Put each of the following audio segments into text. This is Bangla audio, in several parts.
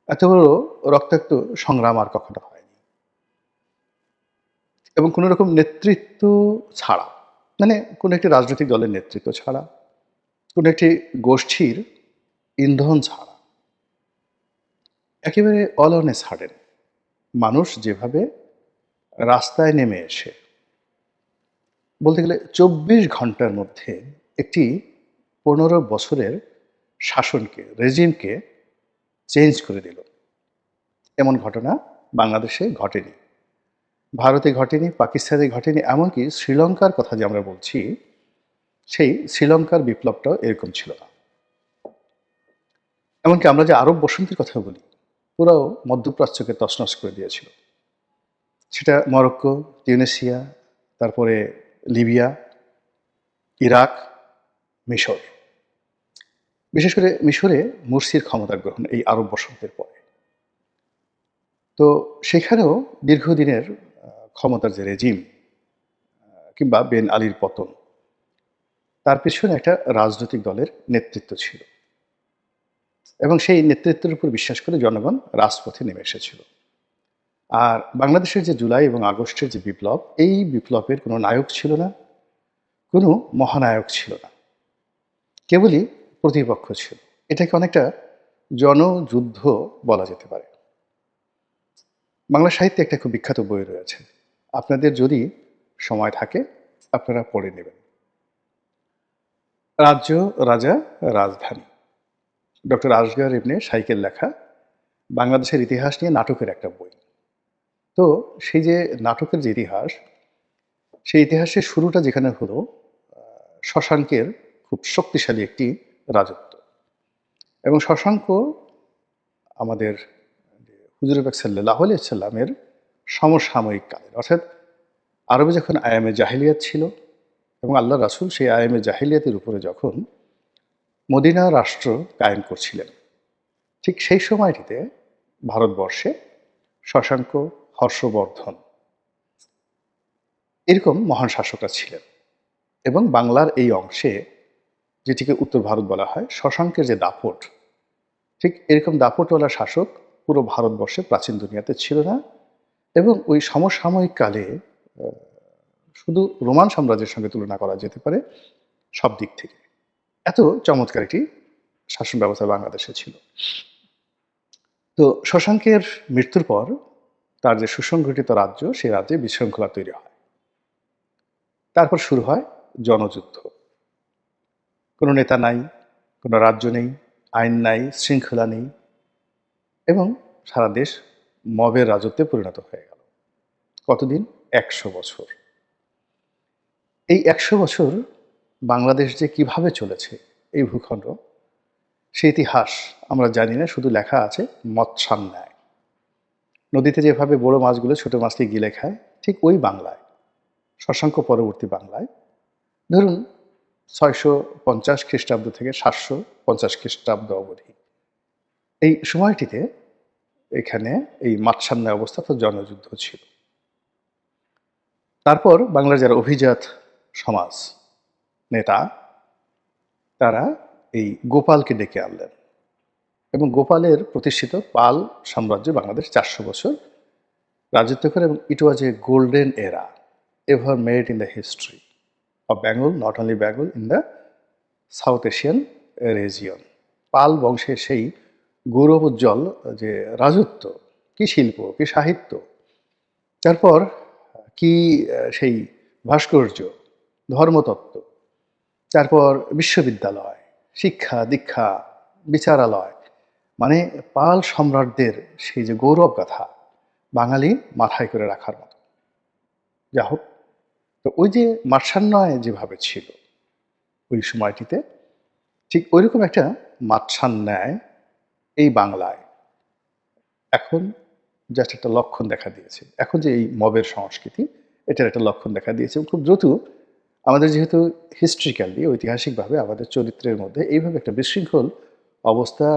এত বড় রক্তাক্ত সংগ্রাম আর কখনো হয়নি। এবং কোন রকম নেতৃত্ব ছাড়া, মানে কোন একটি রাজনৈতিক দলের নেতৃত্ব ছাড়া, কোন একটি গোষ্ঠীর ইন্ধন ছাড়া, একেবারে অল অন এ সাডেন মানুষ যেভাবে রাস্তায় নেমে এসে বলতে গেলে ২৪ ঘন্টার মধ্যে একটি ১৫ বছরের শাসনকে, রেজিমকে চেঞ্জ করে দিল। এমন ঘটনা বাংলাদেশে ঘটেনি। ভারতে ঘটেনি, পাকিস্তানে ঘটেনি, এমনকি শ্রীলঙ্কার কথা যে আমরা বলছি, সেই শ্রীলঙ্কার বিপ্লবটাও এরকম ছিল না। এমনকি আমরা যে আরব বসন্তের কথা বলি, ওরাও মধ্যপ্রাচ্যকে তছনছ করে দিয়েছিল। সেটা মরক্কো, তিউনিসিয়া, তারপরে লিবিয়া, ইরাক, মিশর। বিশেষ করে মিশরে মুরসির ক্ষমতা গ্রহণ এই আরব বসন্তের পরে। তো সেখানেও দীর্ঘদিনের ক্ষমতার যে রেজিম কিংবা বেন আলীর পতন, তার পেছনে একটা রাজনৈতিক দলের নেতৃত্ব ছিল এবং সেই নেতৃত্বের উপর বিশ্বাস করে জনগণ রাজপথে নেমে এসেছিল। আর বাংলাদেশের যে জুলাই এবং আগস্টের যে বিপ্লব, এই বিপ্লবের কোনো নায়ক ছিল না, কোনো মহানায়ক ছিল না, কেবলই প্রতিপক্ষ ছিল। এটাকে অনেকটা জনযুদ্ধ বলা যেতে পারে। বাংলা সাহিত্যে একটা খুব বিখ্যাত বই রয়েছে, আপনাদের যদি সময় থাকে আপনারা পড়ে নেবেন। রাজ্য, রাজা, রাজধানী, ডক্টর আসগর ইবনে শাইখের লেখা বাংলাদেশের ইতিহাস নিয়ে নাটকের একটা বই। তো সেই যে নাটকের যে ইতিহাস, সেই ইতিহাসের শুরুটা যেখানে হলো শশাঙ্কের খুব শক্তিশালী একটি রাজত্ব, এবং শশাঙ্ক আমাদের হুজুর পাক সাল্লাল্লাহু আলাইহি সাল্লামের সমসাময়িক কালের, অর্থাৎ আরবে যখন আয়ামে জাহিলিয়াত ছিল এবং আল্লাহ রাসূল সেই আয়ামে জাহিলিয়াতের উপরে যখন মদিনা রাষ্ট্র কায়েম করছিলেন, ঠিক সেই সময়টিতে ভারতবর্ষে শশাঙ্ক, হর্ষবর্ধন এরকম মহান শাসকরা ছিলেন। এবং বাংলার এই অংশে, যেটিকে উত্তর ভারত বলা হয়, শশাঙ্কের যে দাপট, ঠিক এরকম দাপটওয়ালা শাসক পুরো ভারতবর্ষে প্রাচীন দুনিয়াতে ছিল না। এবং ওই সমসাময়িক কালে শুধু রোমান সাম্রাজ্যের সঙ্গে তুলনা করা যেতে পারে সব দিক থেকে। এত চমৎকার একটি শাসন ব্যবস্থা বাংলাদেশে ছিল। তো শশাঙ্কের মৃত্যুর পর তার যে সুসংগঠিত রাজ্য, সেই রাজ্যে বিশৃঙ্খলা তৈরি হয়। তারপর শুরু হয় জনযুদ্ধ। কোনো নেতা নাই, কোনো রাজ্য নেই, আইন নাই, শৃঙ্খলা নেই, এবং সারা দেশ মবের রাজত্বে পরিণত হয়ে গেল। কতদিন? ১০০ বছর। এই ১০০ বছর বাংলাদেশ যে কিভাবে চলেছে এই ভূখণ্ড, সেই ইতিহাস আমরা জানি না, শুধু লেখা আছে মৎস্যান্যায়। নদীতে যেভাবে বড় মাছগুলো ছোট মাছকে গিলে খায়, ঠিক ওই বাংলায়, শশাঙ্ক পরবর্তী বাংলায়, ধরুন ৬৫০ খ্রিস্টাব্দ থেকে ৭৫০ খ্রিস্টাব্দ অবধি, এই সময়টিতে এখানে এই মাৎস্যান্যায় অবস্থা, তো জনযুদ্ধ ছিল। তারপর বাংলার যারা অভিজাত সমাজ নেতা, তারা এই গোপালকে ডেকে আনলেন এবং গোপালের প্রতিষ্ঠিত পাল সাম্রাজ্য বাংলাদেশ ৪০০ বছর রাজত্ব করে, এবং it was a golden era ever made in the history of Bengal, not only Bengal, in the South Asian region. Pala বংশের সেই গৌরবোজ্জ্বল যে রাজত্ব, কি শিল্প, কি সাহিত্য, তারপর কি সেই ভাস্কর্য, ধর্মতত্ত্ব, তারপর বিশ্ববিদ্যালয়, শিক্ষা দীক্ষা, বিচারালয়, মানে পাল সম্রাটদের সেই যে গৌরব গাথা, বাঙালি মাথায় করে রাখার মতো। যা হোক, তো ওই যে মাৎস্যান্যায় যেভাবে ছিল ওই সময়টিতে, ঠিক ওইরকম একটা মাৎস্যান্যায় এই বাংলায় এখন জাস্ট একটা লক্ষণ দেখা দিয়েছে। এখন যে এই মবের সংস্কৃতি, এটার একটা লক্ষণ দেখা দিয়েছে। খুব দ্রুত আমাদের, যেহেতু হিস্ট্রিক্যালি, ঐতিহাসিকভাবে আমাদের চরিত্রের মধ্যে এইভাবে একটা বিশৃঙ্খল অবস্থা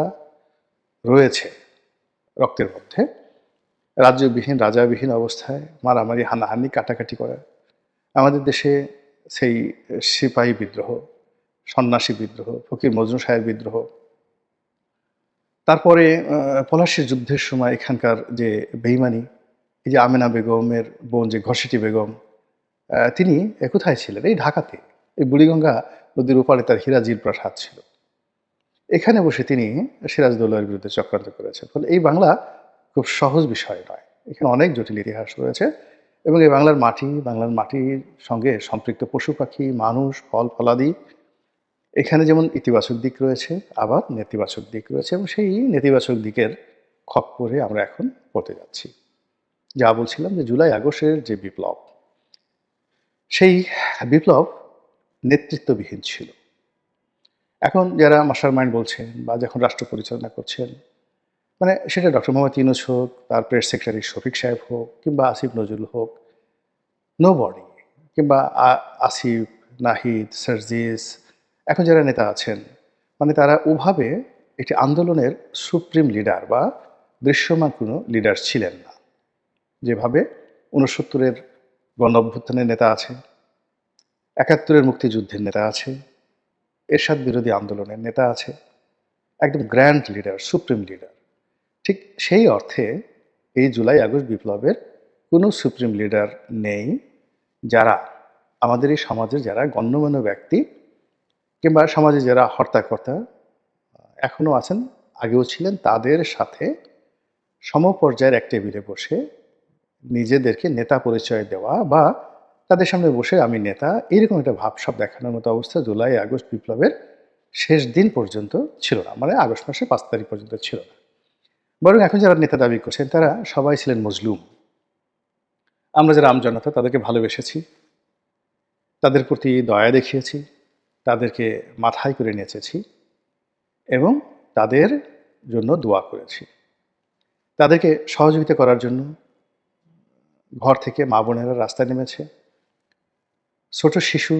রয়েছে রক্তের মধ্যে, রাজ্যবিহীন রাজাবিহীন অবস্থায় মারামারি, হানাহানি, কাটাকাটি করা। আমাদের দেশে সেই সিপাহী বিদ্রোহ, সন্ন্যাসী বিদ্রোহ, ফকির মজনু সাহেব বিদ্রোহ, তারপরে পলাশীর যুদ্ধের সময় এখানকার যে বেইমানি, এই যে আমেনা বেগমের বোন যে ঘসেটি বেগম, তিনি কোথায় ছিলেন? এই ঢাকাতে। এই বুড়িগঙ্গা নদীর ওপারে তার হিরাজির প্রাসাদ ছিল। এখানে বসে তিনি সিরাজদৌল্লার বিরুদ্ধে চক্রান্ত করেছেন। ফলে এই বাংলা খুব সহজ বিষয় নয়। এখানে অনেক জটিল ইতিহাস রয়েছে এবং এই বাংলার মাটির সঙ্গে সম্পৃক্ত পশু পাখি, মানুষ, ফল ফলাদি, এখানে যেমন ইতিবাচক দিক রয়েছে, আবার নেতিবাচক দিক রয়েছে এবং সেই নেতিবাচক দিকের খপ্পরে আমরা এখন পড়তে যাচ্ছি। যা বলছিলাম যে জুলাই আগস্টের যে বিপ্লব, সেই বিপ্লব নেতৃত্ববিহীন ছিল। এখন যারা মাস্টার মাইন্ড বলছেন বা যখন রাষ্ট্র পরিচালনা করছেন, মানে সেটা ডক্টর মোহাম্মদ ইউনূস হোক, তার প্রেস সেক্রেটারি শফিক সাহেব হোক, কিংবা আসিফ নজরুল হোক, নোবডি, কিংবা আসিফ, নাহিদ, সার্জিস, এখন যারা নেতা আছেন, মানে তারা ওভাবে একটি আন্দোলনের সুপ্রিম লিডার বা দৃশ্যমান কোনো লিডার ছিলেন না। যেভাবে ৬৯-এর গণ অভ্যুত্থানের নেতা আছে, ৭১-এর মুক্তিযুদ্ধের নেতা আছে, এরশাদ বিরোধী আন্দোলনের নেতা আছে, একদম গ্র্যান্ড লিডার, সুপ্রিম লিডার। ঠিক সেই অর্থে এই জুলাই আগস্ট বিপ্লবের কোনো সুপ্রিম লিডার নেই, যারা আমাদের এই সমাজের যারা গণ্যমান্য ব্যক্তি কিংবা সমাজে যারা হর্তাকর্তা এখনও আছেন, আগেও ছিলেন, তাদের সাথে সমপর্যায়ের এক টেবিলে বসে নিজেদেরকে নেতা পরিচয় দেওয়া বা তাদের সামনে বসে আমি নেতা, এরকম একটা ভাবসাব দেখানোর মতো অবস্থা জুলাই আগস্ট বিপ্লবের শেষ দিন পর্যন্ত ছিল না, মানে আগস্ট মাসের ৫ তারিখ পর্যন্ত ছিল না। বরং এখন যারা নেতা দাবি করছেন তারা সবাই ছিলেন মজলুম। আমরা যারা আমজনতা তাদেরকে ভালোবেসেছি, তাদের প্রতি দয়া দেখিয়েছি, তাদেরকে মাথায় করে নেচেছি এবং তাদের জন্য দোয়া করেছি। তাদেরকে সহযোগিতা করার জন্য ঘর থেকে মা বোনেরা রাস্তায় নেমেছে। ছোট শিশু,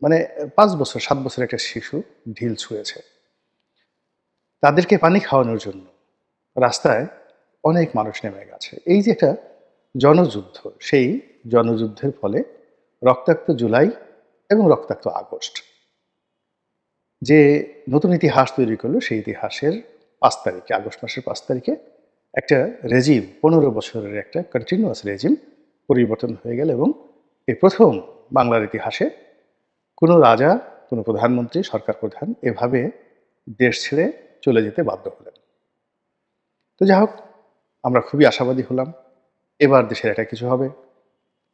মানে ৫ বছর ৭ বছর একটা শিশু ঢিল ছুঁয়েছে। তাদেরকে পানি খাওয়ানোর জন্য রাস্তায় অনেক মানুষ নেমে গেছে। এই যে একটা জনযুদ্ধ, সেই জনযুদ্ধের ফলে রক্তাক্ত জুলাই এবং রক্তাক্ত আগস্ট যে নতুন ইতিহাস তৈরি করলো, সেই ইতিহাসের ৫ তারিখে, আগস্ট মাসের ৫ তারিখে একটা রেজিম, ১৫ বছরের একটা কন্টিনিউয়াস রেজিম পরিবর্তন হয়ে গেল এবং এই প্রথম বাংলার ইতিহাসে কোনো রাজা, কোনো প্রধানমন্ত্রী, সরকার প্রধান এভাবে দেশ ছেড়ে চলে যেতে বাধ্য হলেন। তো যাই হোক, আমরা খুবই আশাবাদী হলাম এবার দেশের একটা কিছু হবে।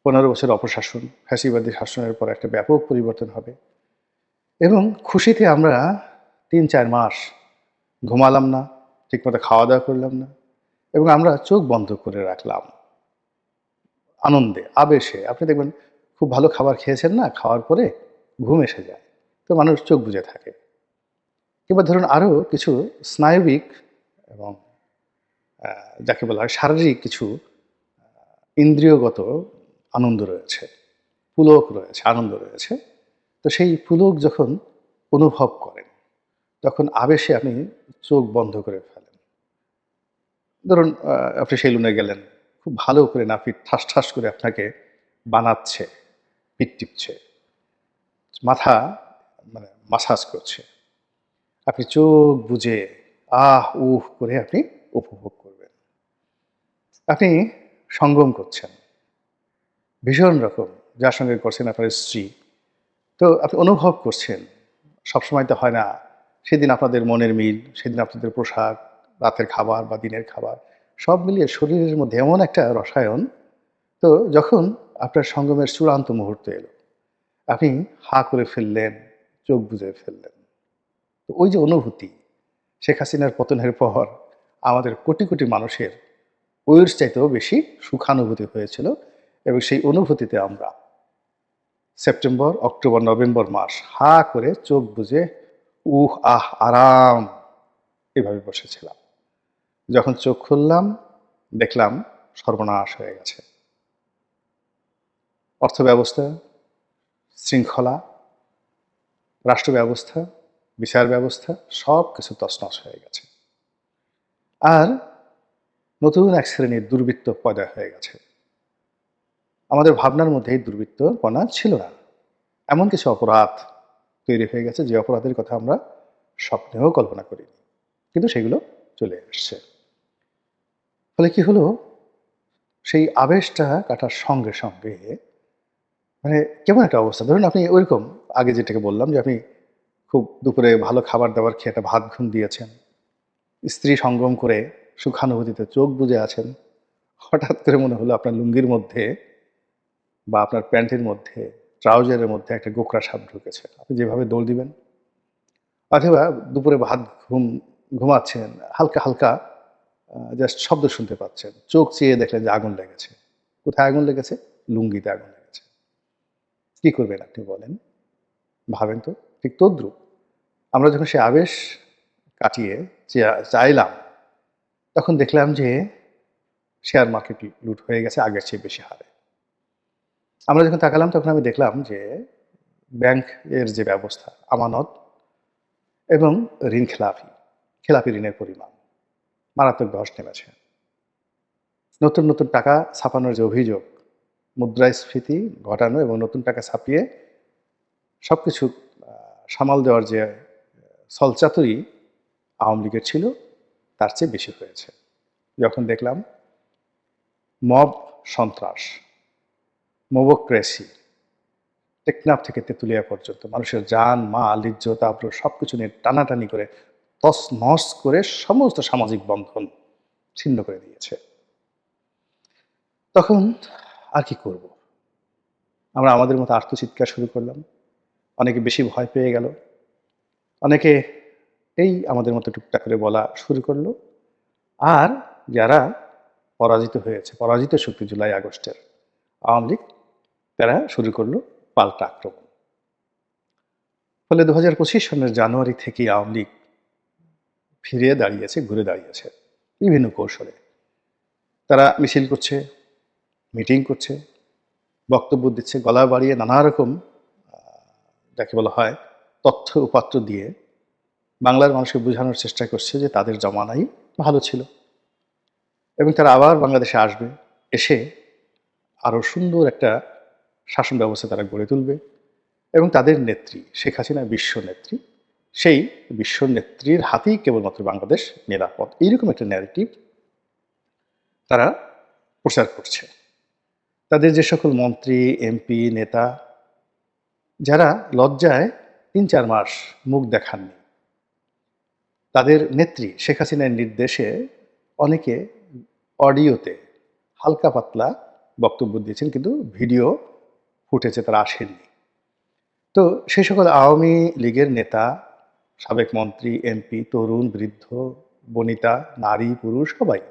১৫ বছর অপশাসন, ফ্যাসিবাদী শাসনের পর একটা ব্যাপক পরিবর্তন হবে এবং খুশিতে আমরা ৩-৪ মাস ঘুমালাম না, ঠিকমতো খাওয়া দাওয়া করলাম না এবং আমরা চোখ বন্ধ করে রাখলাম আনন্দে, আবেশে। আপনি দেখবেন খুব ভালো খাবার খেয়েছেন না, খাওয়ার পরে ঘুম এসে যায়, তো মানুষ চোখ বুজে থাকে। কিংবা ধরুন আরও কিছু স্নায়বিক এবং যাকে বলা হয় শারীরিক কিছু ইন্দ্রিয়গত আনন্দ রয়েছে, পুলক রয়েছে, আনন্দ রয়েছে। তো সেই পুলক যখন অনুভব করেন, তখন আবেশে আপনি চোখ বন্ধ করে ফেলেন। ধরুন আপনি সেলুনে গেলেন, খুব ভালো করে নাপিত ঠাস ঠাস করে আপনাকে বানাচ্ছে, পিঠ টিপছে, মাথা মানে মাসাজ করছে। আপনি চোখ বুজে আহ উহ করে আপনি উপভোগ করবেন। আপনি সঙ্গম করছেন ভীষণ রকম, যার সঙ্গে করছেন আপনার স্ত্রী। তো আপনি অনুভব করছেন, সবসময় তো হয় না, সেদিন আপনাদের মনের মিল, সেদিন আপনাদের পোশাক, রাতের খাবার বা দিনের খাবার, সব মিলিয়ে শরীরের মধ্যে এমন একটা রসায়ন। তো যখন আপনার সঙ্গমের চূড়ান্ত মুহূর্ত এলো, আপনি হা করে ফেললেন, চোখ বুজে ফেললেন। তো ওই যে অনুভূতি, শেখ হাসিনার পতনের পর আমাদের কোটি কোটি মানুষের ওর চাইতেও বেশি সুখানুভূতি হয়েছিল এবং সেই অনুভূতিতে আমরা সেপ্টেম্বর, অক্টোবর, নভেম্বর মাস হা করে চোখ বুজে উহ আহ আরাম এভাবে বসেছিলাম। যখন চোখ খুললাম, দেখলাম সর্বনাশ হয়ে গেছে। অর্থ ব্যবস্থা, শৃঙ্খলা, রাষ্ট্র ব্যবস্থা, বিচার ব্যবস্থা সব কিছু তছনছ হয়ে গেছে। আর নতুন এক শ্রেণীর দুর্বৃত্ত পয়দা হয়ে গেছে। আমাদের ভাবনার মধ্যে এই দুর্বৃত্তপনা ছিল না। এমন কিছু অপরাধ তৈরি হয়ে গেছে যে অপরাধের কথা আমরা স্বপ্নেও কল্পনা করিনি। কিন্তু সেগুলো চলে আসছে। ফলে কি হলো, সেই আবেশটা কাটার সঙ্গে সঙ্গে মানে কেমন একটা অবস্থা। ধরুন আপনি ওইরকম আগে যেটাকে বললাম যে আপনি খুব দুপুরে ভালো খাবার-দাবার খেয়ে একটা ভাত ঘুম দিয়েছেন। স্ত্রী সঙ্গম করে সুখানুভূতিতে চোখ বুজে আছেন। হঠাৎ করে মনে হলো আপনার লুঙ্গির মধ্যে বা আপনার প্যান্টের মধ্যে, ট্রাউজারের মধ্যে একটা গোখরা সাপ ঢুকেছে। আপনি যেভাবে দৌড় দিবেন, অথবা দুপুরে ঘুমাচ্ছেন, হালকা, হালকা জাস্ট শব্দ শুনতে পাচ্ছেন। চোখ চেয়ে দেখলেন যে আগুন লেগেছে। কোথায় আগুন লেগেছে? লুঙ্গিতে আগুন লেগেছে। কি করবেন আপনি বলেন? ভাবেন তো। ঠিক তদ্রূপ আমরা যখন সে আবেশ কাটিয়ে চাইলাম, তখন দেখলাম যে শেয়ার মার্কেট লুট হয়ে গেছে আগের চেয়ে বেশি হারে। আমরা যখন তাকালাম তখন আমি দেখলাম যে ব্যাংক এর যে ব্যবস্থা, আমানত এবং ঋণ খেলাপি ঋণের পরিমাণ মারাত্মক ধস নেমেছে। নতুন, নতুন টাকা ছাপানোর যে অভিযোগ, মুদ্রাস্ফীতি ঘটানো এবং নতুন টাকা ছাপিয়ে সবকিছু সামাল দেওয়ার যে ছলচাতুরি আওয়ামী লীগের ছিল, তার চেয়ে বেশি হয়েছে। যখন দেখলাম মব সন্ত্রাস, মোবোক্রেসি, টেকনাফ থেকে তেঁতুলিয়া পর্যন্ত মানুষের জান, মাল, ইজ্জত, আবরু সবকিছু নিয়ে টানাটানি করে তছনছ করে সমস্ত সামাজিক বন্ধন ছিন্ন করে দিয়েছে। তখন আর কি করব? আমরা আমাদের মতো আর্তচিৎকার শুরু করলাম। অনেকে বেশি ভয় পেয়ে গেল। অনেকে এই আমাদের মতো টুকটাক করে বলা শুরু করলো। আর যারা পরাজিত শক্তি জুলাই আগস্টের আওয়ামী লীগ, তারা শুরু করলো পাল্টা আক্রমণ। ফলে ২০২৫ সনের জানুয়ারি থেকেই আওয়ামী লীগ ঘুরে দাঁড়িয়েছে বিভিন্ন কৌশলে। তারা মিছিল করছে, মিটিং করছে, বক্তব্য দিচ্ছে, গলা বাড়িয়ে নানা রকম যাকে বলা হয় তথ্য উপাত্ত দিয়ে বাংলার মানুষকে বোঝানোর চেষ্টা করছে যে তাদের জমানাই ভালো ছিল এবং তারা আবার বাংলাদেশে আসবে, এসে আরও সুন্দর একটা শাসন ব্যবস্থা তারা গড়ে তুলবে এবং তাদের নেত্রী শেখ হাসিনা বিশ্ব নেত্রী, সেই বিশ্ব নেত্রীর হাতেই কেবলমাত্র বাংলাদেশ নিরাপদ, এইরকম একটা ন্যারেটিভ তারা প্রচার করছে। তাদের যে সকল মন্ত্রী, এমপি, নেতা যারা লজ্জায় ৩-৪ মাস মুখ দেখাননি, তাদের নেত্রী শেখ হাসিনার নির্দেশে অনেকে অডিওতে হালকা পাতলা বক্তব্য দিয়েছেন, কিন্তু ভিডিও ফুটেজে তারা আসেননি। তো সেই সকল আওয়ামী লীগের নেতা, সাবেক মন্ত্রী, এমপি, তরুণ, বৃদ্ধ, বনিতা, নারী, পুরুষ সবাই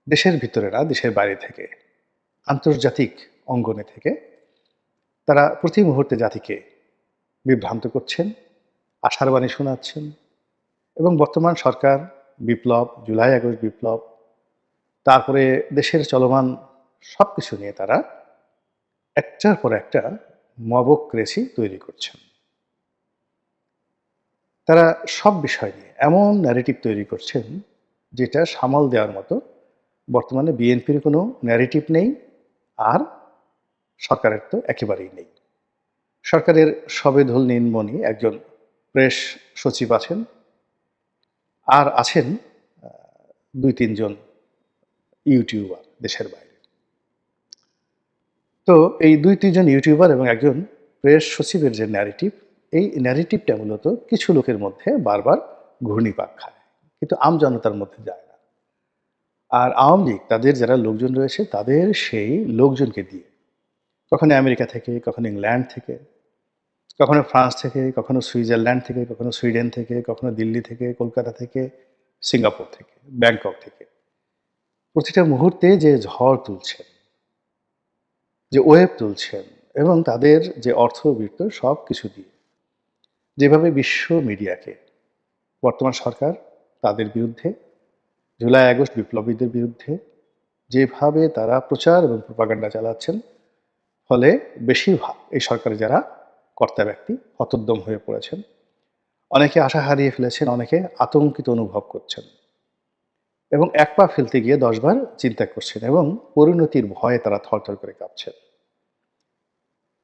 দেশের ভিতরে না, দেশের বাইরে থেকে, আন্তর্জাতিক অঙ্গনে থেকে তারা প্রতি মুহূর্তে জাতিকে বিভ্রান্ত করছেন, আশার বাণী শোনাচ্ছেন এবং বর্তমান সরকার, বিপ্লব, জুলাই আগস্ট বিপ্লব, তারপরে দেশের চলমান সবকিছু নিয়ে তারা একটার পর একটা মবক্রেসি তৈরি করছেন। তারা সব বিষয় নিয়ে এমন ন্যারেটিভ তৈরি করছেন যেটা সামাল দেওয়ার মতো বর্তমানে বিএনপির কোনো ন্যারেটিভ নেই, আর সরকারের তো একেবারেই নেই। সরকারের সবেধল নীলমণি একজন প্রেস সচিব আছেন, আর আছেন ২-৩ জন ইউটিউবার দেশের বাইরে। তো এই ২-৩ জন ইউটিউবার এবং একজন প্রেস সচিবের যে ন্যারেটিভ, এই ন্যারেটিভটা মূলত কিছু লোকের মধ্যে বারবার ঘূর্ণিপাক খায়, কিন্তু আমজনতার মধ্যে যায় না। আর আওয়ামী লীগ তাদের যারা লোকজন রয়েছে তাদের সেই লোকজনকে দিয়ে কখনো আমেরিকা থেকে, কখনো ইংল্যান্ড থেকে, কখনো ফ্রান্স থেকে, কখনো সুইজারল্যান্ড থেকে, কখনো সুইডেন থেকে, কখনো দিল্লি থেকে, কলকাতা থেকে, সিঙ্গাপুর থেকে, ব্যাংকক থেকে প্রতিটা মুহূর্তে যে ঝড় তুলছেন, যে ওয়েভ তুলছেন এবং তাদের যে অর্থবৃত্ত সব কিছু দিয়ে যেভাবে বিশ্ব মিডিয়াকে বর্তমান সরকার তাদের বিরুদ্ধে, জুলাই আগস্ট বিপ্লবীদের বিরুদ্ধে যেভাবে তারা প্রচার এবং প্রপাগান্ডা চালাচ্ছেন, ফলে বেশিরভাগ এই সরকারে যারা কর্তা ব্যক্তি হতোদ্যম হয়ে পড়েছেন, অনেকে আশা হারিয়ে ফেলেছেন, অনেকে আতঙ্কিত অনুভব করছেন এবং এক পা ফেলতে গিয়ে ১০ বার চিন্তা করছেন এবং পরিণতির ভয়ে তারা থরথর করে কাঁপছেন।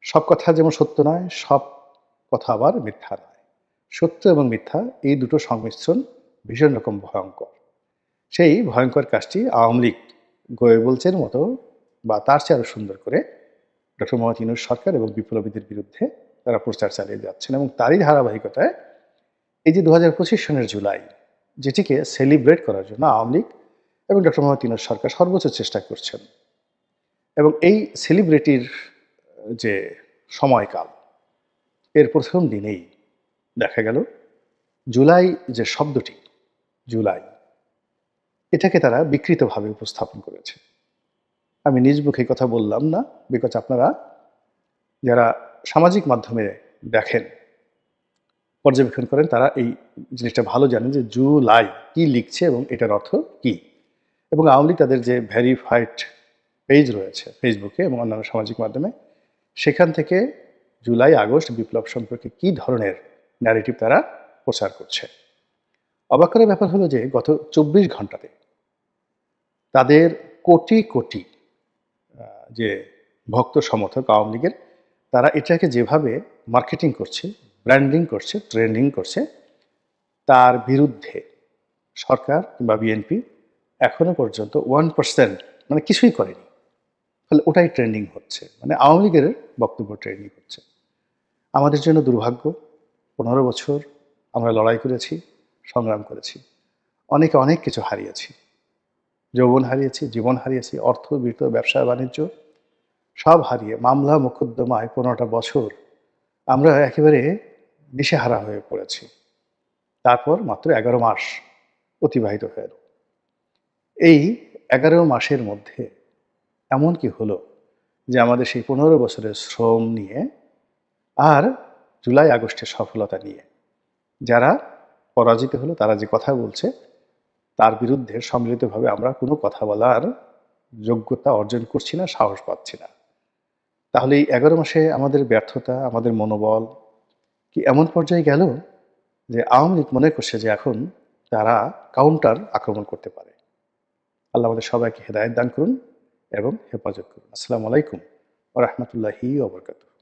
সব কথা যেমন সত্য নয়, সব কথা আবার মিথ্যা নয়। সত্য এবং মিথ্যা এই দুটো সংমিশ্রণ ভীষণ রকম ভয়ঙ্কর। সেই ভয়ঙ্কর কাজটি আওয়ামী লীগ গোয়েবলসের মতো বা তার চেয়ে আরও সুন্দর করে ডক্টর মোহাম্মদ ইউনূস সরকার এবং বিপ্লবীদের বিরুদ্ধে তারা প্রচার চালিয়ে যাচ্ছেন। এবং তারই ধারাবাহিকতায় এই যে 2025 সনের জুলাই, যেটিকে সেলিব্রেট করার জন্য আওয়ামী লীগ এবং ডক্টর মোহাম্মদ ইউনূস সরকার সর্বোচ্চ চেষ্টা করছেন। এবং এই সেলিব্রিটির যে সময়কাল, এর প্রথম দিনেই দেখা গেল জুলাই যে শব্দটি, জুলাই, এটাকে তারা বিকৃতভাবে উপস্থাপন করেছে। আমি নিজ মুখে কথা বললাম না, বিকজ আপনারা যারা সামাজিক মাধ্যমে দেখেন, পর্যবেক্ষণ করেন, তারা এই জিনিসটা ভালো জানেন যে জুলাই কি লিখছে এবং এটার অর্থ কি। এবং আওয়ামী লীগ তাদের যে ভেরিফাইড পেজ রয়েছে ফেসবুকে এবং অন্যান্য সামাজিক মাধ্যমে, সেখান থেকে জুলাই আগস্ট বিপ্লব সম্পর্কে কি ধরনের ন্যারেটিভ তারা প্রচার করছে। অবাক করার ব্যাপার হলো যে গত 24 ঘন্টাতে তাদের কোটি কোটি যে ভক্ত সমর্থক আওয়ামী লীগের, তারা এটাকে যেভাবে মার্কেটিং করছে, ব্র্যান্ডিং করছে, ট্রেন্ডিং করছে, তার বিরুদ্ধে সরকার কিংবা বিএনপি এখনো পর্যন্ত 1% মানে কিছুই করেনি। ফলে ওটাই ট্রেন্ডিং হচ্ছে, মানে আওয়ামী লীগের বক্তব্য ট্রেন্ডিং হচ্ছে। আমাদের জন্য দুর্ভাগ্য, 15 বছর আমরা লড়াই করেছি, সংগ্রাম করেছি, অনেকে অনেক কিছু হারিয়েছি, যৌবন হারিয়েছি, জীবন হারিয়েছি, অর্থ, বিত্ত, ব্যবসা বাণিজ্য সব হারিয়ে মামলা মোকদ্দমায় 15টা বছর আমরা একেবারে দিশেহারা হয়ে পড়েছি। তারপর মাত্র 11 মাস অতিবাহিত হয়ে গেল। এই 11 মাসের মধ্যে এমন কি হলো যে আমাদের সেই 15 বছরের শ্রম নিয়ে আর জুলাই আগস্টের সফলতা নিয়ে যারা পরাজিত হলো, তারা যে কথা বলছে তার বিরুদ্ধে সম্মিলিতভাবে আমরা কোনো কথা বলার যোগ্যতা অর্জন করছি না, সাহস পাচ্ছি না। তাহলে এই 11 মাসে আমাদের ব্যর্থতা, আমাদের মনোবল কি এমন পর্যায়ে গেল যে আওয়ামী লীগ মনে করছে যে এখন তারা কাউন্টার আক্রমণ করতে পারে। আল্লাহ আমাদের সবাইকে হেদায়েত দান করুন এবং হেফাজত করুন। আসসালামু আলাইকুম ওয়া রাহমাতুল্লাহি ওয়া বারাকাতুহু।